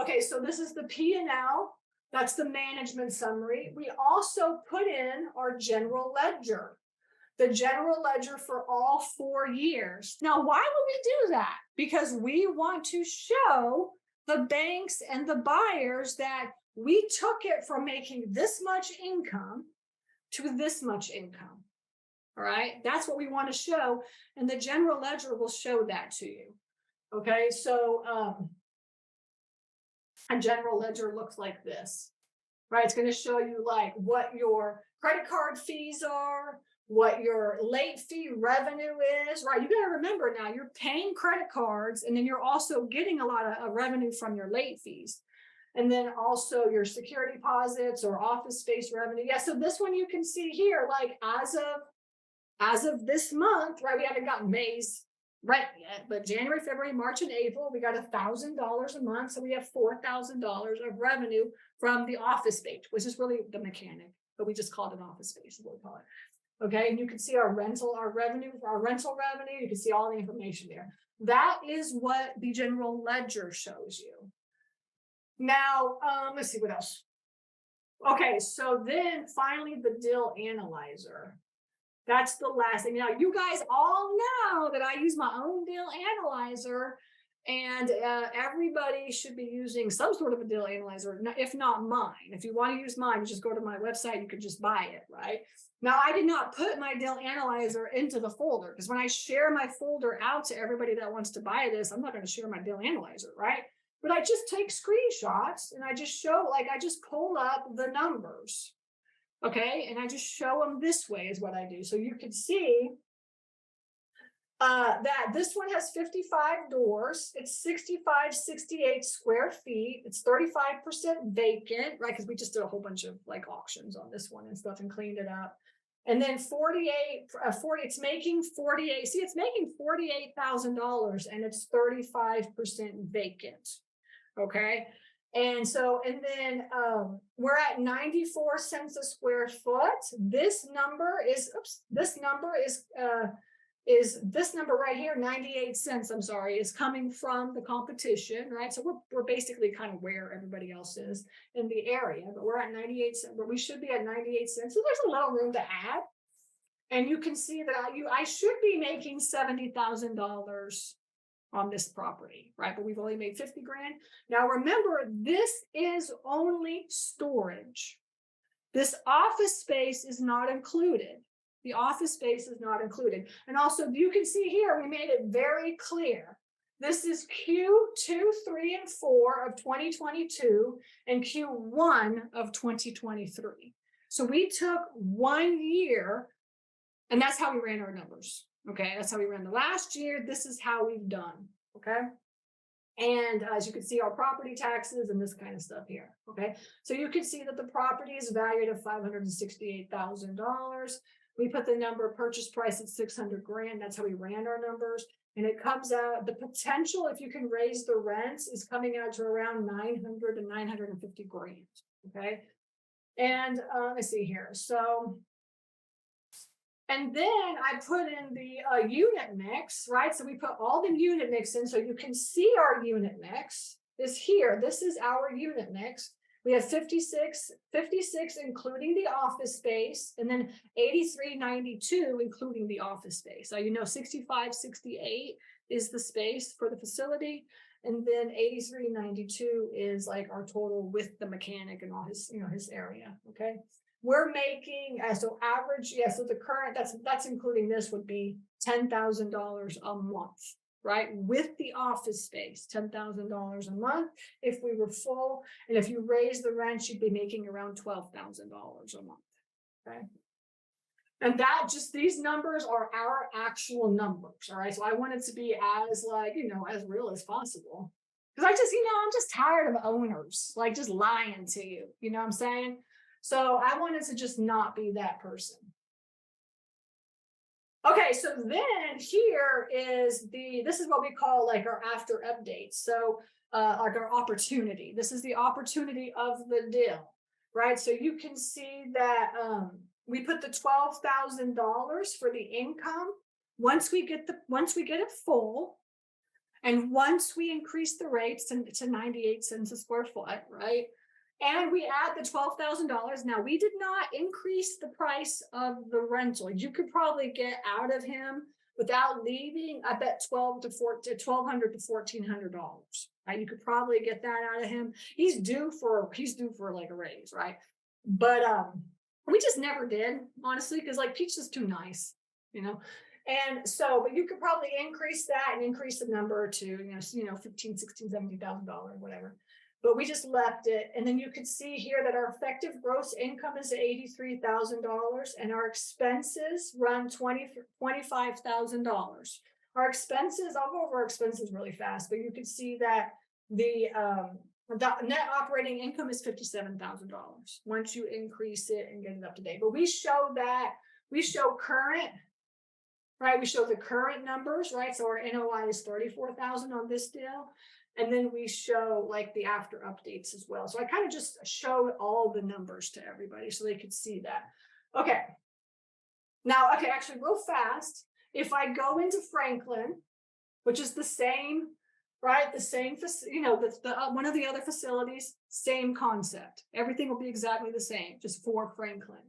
Okay, so this is the P&L. That's the management summary. We also put in our general ledger, the general ledger for all 4 years. Now, why would we do that? Because we want to show the banks and the buyers that we took it from making this much income to this much income. All right, that's what we want to show, and the general ledger will show that to you. Okay, so a general ledger looks like this, right? It's going to show you like what your credit card fees are, what your late fee revenue is, right? You got to remember now you're paying credit cards, and then you're also getting a lot of revenue from your late fees. And then also your security deposits or office space revenue. Yeah, so this one you can see here, like as of this month, right? We haven't gotten May's rent yet, but January, February, March, and April, we got $1,000 a month. So we have $4,000 of revenue from the office space, which is really the mechanic, but we just called it office space, is what we call it. Okay, and you can see our rental revenue. You can see all the information there. That is what the general ledger shows you. Now, let's see what else. Okay, so then finally the deal analyzer. That's the last thing. Now, you guys all know that I use my own deal analyzer, and everybody should be using some sort of a deal analyzer, if not mine. If you want to use mine, you just go to my website. You can just buy it, right? Now, I did not put my deal analyzer into the folder, because when I share my folder out to everybody that wants to buy this, I'm not going to share my deal analyzer, right? But I just take screenshots and I just show, like I just pull up the numbers. Okay, and I just show them this way is what I do. So you can see that this one has 55 doors. It's 68 square feet. It's 35% vacant, right? Because we just did a whole bunch of like auctions on this one and stuff and cleaned it up. And then it's making 48. See, it's making $48,000 and it's 35% vacant. Okay. And so, and then we're at 94 cents a square foot. This number is this number right here, 98 cents, I'm sorry, is coming from the competition, right? So we're basically kind of where everybody else is in the area, but we're at 98 cents, where we should be at 98 cents. So there's a little room to add. And you can see that I should be making $70,000 on this property, right? But we've only made 50 grand. Now remember, this is only storage. This office space is not included. The office space is not included. And also you can see here, we made it very clear. This is Q2, 3, and 4 of 2022 and Q1 of 2023. So we took 1 year, and that's how we ran our numbers. Okay, that's how we ran the last year. This is how we've done. Okay. And as you can see, our property taxes and this kind of stuff here. Okay. So you can see that the property is valued at $568,000. We put the number purchase price at 600 grand. That's how we ran our numbers. And it comes out, the potential, if you can raise the rents, is coming out to around 900 to 950 grand. Okay. And let's see here. So, and then I put in the unit mix, right? So we put all the unit mix in so you can see our unit mix is here. This is our unit mix. We have 56 including the office space, and then 8392 including the office space. So 6568 is the space for the facility, and then 8392 is like our total with the mechanic and all his his area. Okay. We're making so average, so the current that's including this would be $10,000 a month, right? With the office space, $10,000 a month if we were full, and if you raise the rent, you'd be making around $12,000 a month. Okay, and that just these numbers are our actual numbers. All right, so I want it to be as as real as possible, because I'm just tired of owners like just lying to you. You know what I'm saying? So I wanted to just not be that person. Okay, so then here is this is what we call like our after updates. So like our opportunity. This is the opportunity of the deal, right? So you can see that we put the $12,000 for the income once we get it full. And once we increase the rates to 98 cents a square foot, right? And we add the $12,000. Now, we did not increase the price of the rental. You could probably get out of him without leaving, I bet $1,200 to $1,400. Right? You could probably get that out of him. He's due for like a raise, right? But we just never did, honestly, because like Peach is too nice, you know. And so, but you could probably increase that and increase the number to, $15,000, $16,000, $17,000, whatever. But we just left it. And then you can see here that our effective gross income is $83,000 and our expenses run $25,000. Our expenses, I'll go over our expenses really fast, but you can see that the net operating income is $57,000 once you increase it and get it up to date. But we show current, right? We show the current numbers, right? So our NOI is 34,000 on this deal. And then we show like the after updates as well. So I kind of just showed all the numbers to everybody so they could see that. Okay. Now, okay, actually real fast, if I go into Franklin, which is the same, right? The same, one of the other facilities, same concept. Everything will be exactly the same, just for Franklin.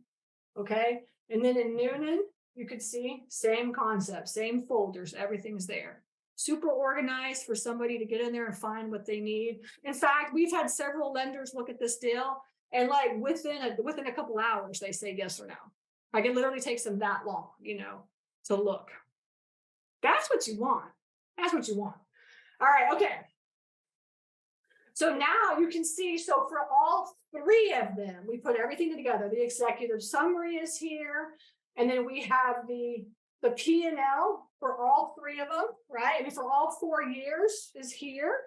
Okay. And then in Noonan, you could see same concept, same folders, everything's there. Super organized for somebody to get in there and find what they need. In fact, we've had several lenders look at this deal and like within a couple hours, they say yes or no. Like it literally takes them that long, to look. That's what you want. That's what you want. All right. Okay. So now you can see, so for all three of them, we put everything together. The executive summary is here. And then we have the P&L for all three of them, right? I mean, for all 4 years is here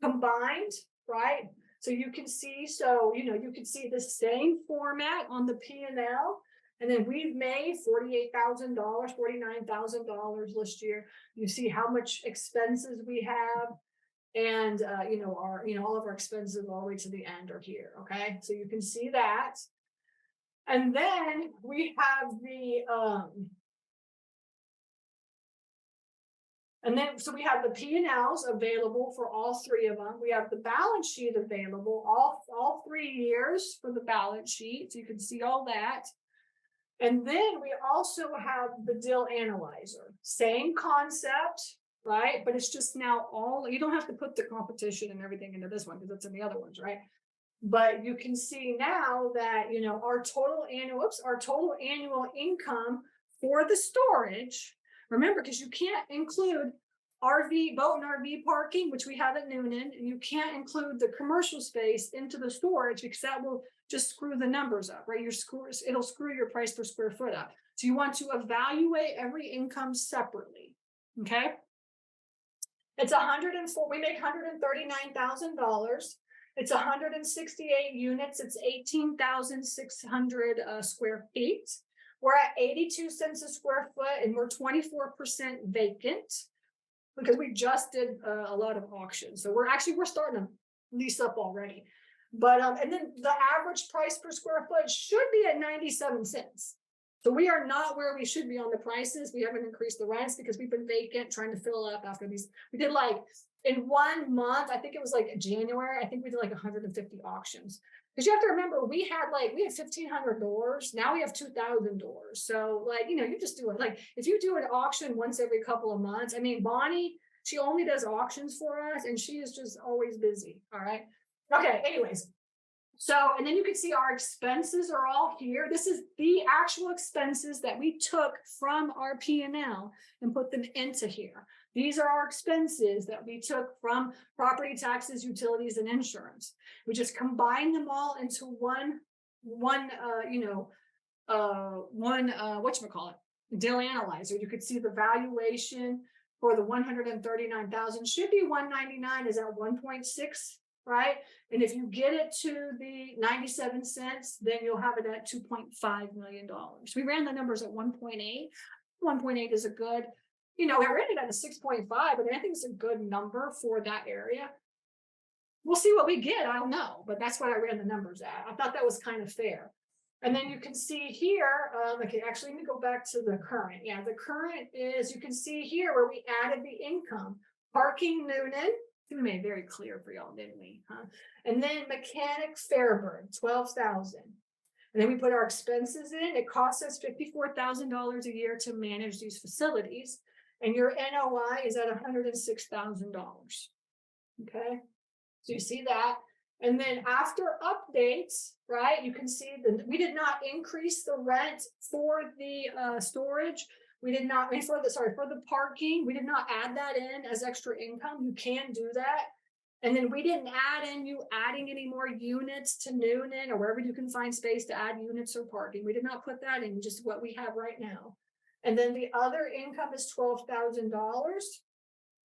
combined, right? So you can see, you can see the same format on the P&L. And then we've made $48,000, $49,000 this year. You see how much expenses we have. And, all of our expenses all the way to the end are here. Okay. So you can see that. And then we have so we have the P&Ls available for all three of them. We have the balance sheet available, all 3 years for the balance sheet. So you can see all that. And then we also have the deal analyzer. Same concept, right? But it's just now you don't have to put the competition and everything into this one because it's in the other ones, right? But you can see now that, our total annual income for the storage, remember, because you can't include boat and RV parking, which we have at Noonan, and you can't include the commercial space into the storage because that will just screw the numbers up, right? It'll screw your price per square foot up. So you want to evaluate every income separately, okay? It's we make $139,000. It's 168 units. It's 18,600 square feet. We're at 82 cents a square foot and we're 24% vacant because we just did a lot of auctions. So we're starting to lease up already. But, and then the average price per square foot should be at 97 cents. So we are not where we should be on the prices. We haven't increased the rents because we've been vacant trying to fill up after these. We did like in 1 month, I think it was like January, I think we did like 150 auctions. Because you have to remember, we had 1,500 doors. Now we have 2,000 doors. So you just do it. Like if you do an auction once every couple of months, I mean, Bonnie, she only does auctions for us and she is just always busy. All right. Okay. Anyways. So, and then you can see our expenses are all here. This is the actual expenses that we took from our P&L and put them into here. These are our expenses that we took from property taxes, utilities, and insurance. We just combine them all into one deal analyzer. You could see the valuation for the 139,000 should be 199 is at 1.6. Right. And if you get it to the 97 cents, then you'll have it at $2.5 million. We ran the numbers at 1.8. 1.8 is a good, we ran it at a 6.5, but I think it's a good number for that area. We'll see what we get. I don't know, but that's what I ran the numbers at. I thought that was kind of fair. And then you can see here, okay, actually, let me go back to the current. Yeah, the current is, you can see here where we added the income. Parking Noonan. We made it very clear for y'all, didn't we? Huh? And then Mechanic Fairburn, 12,000. And then we put our expenses in. It costs us $54,000 a year to manage these facilities. And your NOI is at $106,000. Okay. So you see that. And then after updates, right, you can see that we did not increase the rent for the storage. We did not, for the parking, we did not add that in as extra income. You can do that. And then we didn't add in you adding any more units to Noonan or wherever you can find space to add units or parking. We did not put that in, just what we have right now. And then the other income is $12,000.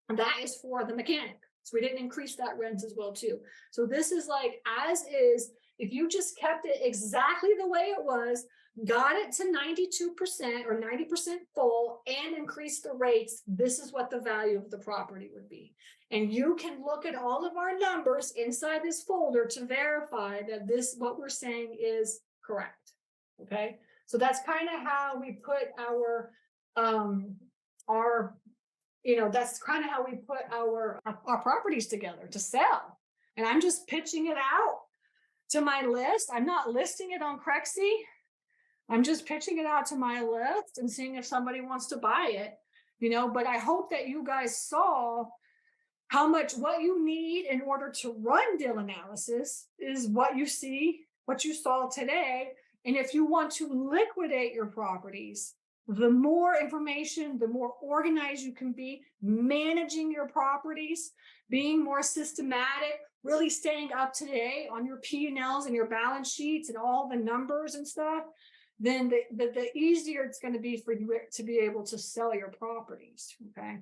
And that is for the mechanic. So we didn't increase that rent as well too. So this is like as is. If you just kept it exactly the way it was, got it to 92% or 90% full and increased the rates, this is what the value of the property would be. And you can look at all of our numbers inside this folder to verify that this, what we're saying is correct. Okay. So that's kind of how we put that's kind of how we put our properties together to sell. And I'm just pitching it out to my list. I'm not listing it on Crexy. I'm just pitching it out to my list and seeing if somebody wants to buy it, but I hope that you guys saw how much what you need in order to run deal analysis is what you see, what you saw today. And if you want to liquidate your properties, the more information, the more organized you can be managing your properties, being more systematic, really staying up to date on your P&Ls and your balance sheets and all the numbers and stuff, then the easier it's going to be for you to be able to sell your properties. Okay.